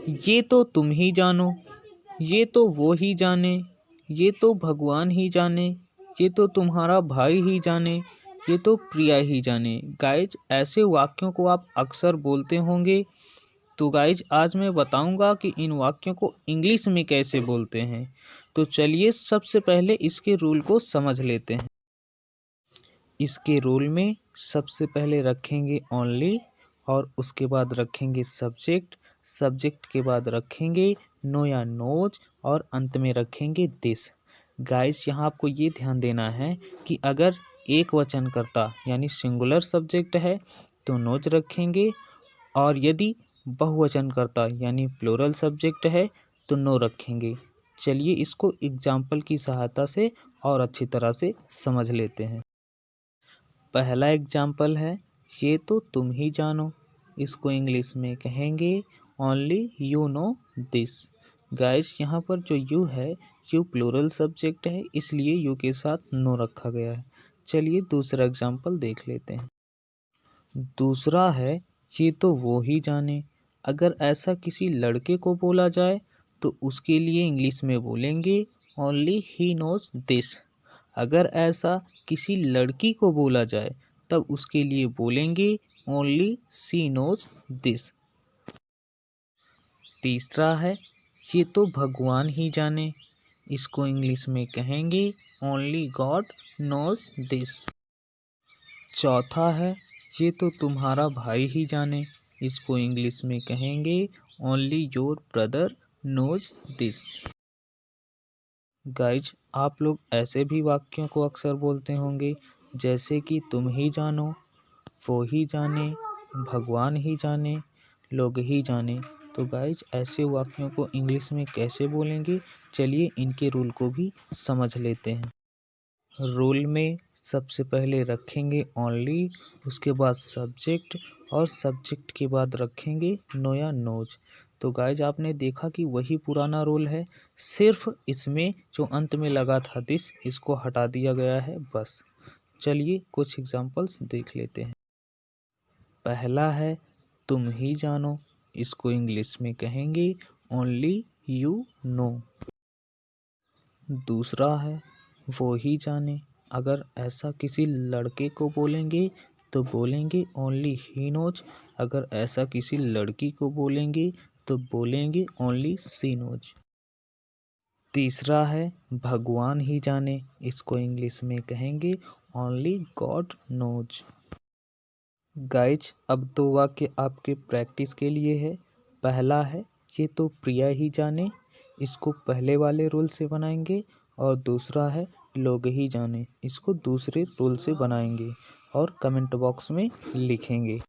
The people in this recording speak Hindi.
ये तो तुम ही जानो, ये तो वो ही जाने, ये तो भगवान ही जाने, ये तो तुम्हारा भाई ही जाने, ये तो प्रिया ही जाने। गाइज ऐसे वाक्यों को आप अक्सर बोलते होंगे। तो गाइज आज मैं बताऊंगा कि इन वाक्यों को इंग्लिश में कैसे बोलते हैं। तो चलिए सबसे पहले इसके रूल को समझ लेते हैं। इसके रूल में सबसे पहले रखेंगे ओनली और उसके बाद रखेंगे सब्जेक्ट, सब्जेक्ट के बाद रखेंगे नो या नोज और अंत में रखेंगे दिस। गाइस यहाँ आपको ये ध्यान देना है कि अगर एक वचनकर्ता यानी सिंगुलर सब्जेक्ट है तो नोज रखेंगे और यदि बहुवचनकर्ता यानी प्लूरल सब्जेक्ट है तो नो रखेंगे। चलिए इसको एग्जाम्पल की सहायता से और अच्छी तरह से समझ लेते हैं। पहला एग्जाम्पल है ये तो तुम ही जानो। इसको इंग्लिश में कहेंगे only you know this. Guys यहाँ पर जो यू है यू प्लूरल सब्जेक्ट है इसलिए यू के साथ नो रखा गया है। चलिए दूसरा एग्जाम्पल देख लेते हैं। दूसरा है ये तो वो ही जाने। अगर ऐसा किसी लड़के को बोला जाए तो उसके लिए इंग्लिश में बोलेंगे ओनली ही नोज दिस। अगर ऐसा किसी लड़की को बोला जाए तब उसके लिए बोलेंगे ओनली सी नोज दिस। तीसरा है ये तो भगवान ही जाने। इसको इंग्लिश में कहेंगे ओनली गॉड नोज दिस। चौथा है ये तो तुम्हारा भाई ही जाने। इसको इंग्लिश में कहेंगे only your brother knows this. Guys आप लोग ऐसे भी वाक्यों को अक्सर बोलते होंगे जैसे कि तुम ही जानो, वो ही जाने, भगवान ही जाने, लोग ही जाने। तो गाइज ऐसे वाक्यों को इंग्लिश में कैसे बोलेंगे, चलिए इनके रूल को भी समझ लेते हैं। रूल में सबसे पहले रखेंगे ओनली, उसके बाद सब्जेक्ट और सब्जेक्ट के बाद रखेंगे नो या नोज। तो गाइज आपने देखा कि वही पुराना रूल है, सिर्फ इसमें जो अंत में लगा था दिस इसको हटा दिया गया है बस। चलिए कुछ एग्जांपल्स देख लेते हैं। पहला है तुम ही जानो। इसको इंग्लिश में कहेंगे ओनली यू नो। दूसरा है वो ही जाने। अगर ऐसा किसी लड़के को बोलेंगे तो बोलेंगे ओनली ही नोज। अगर ऐसा किसी लड़की को बोलेंगे तो बोलेंगे ओनली सी नोज। तीसरा है भगवान ही जाने। इसको इंग्लिश में कहेंगे ओनली गॉड नोज। गाइज अब दो वाक्य आपके प्रैक्टिस के लिए है। पहला है ये तो प्रिया ही जाने। इसको पहले वाले रूल से बनाएंगे और दूसरा है लोग ही जाने। इसको दूसरे रूल से बनाएंगे और कमेंट बॉक्स में लिखेंगे।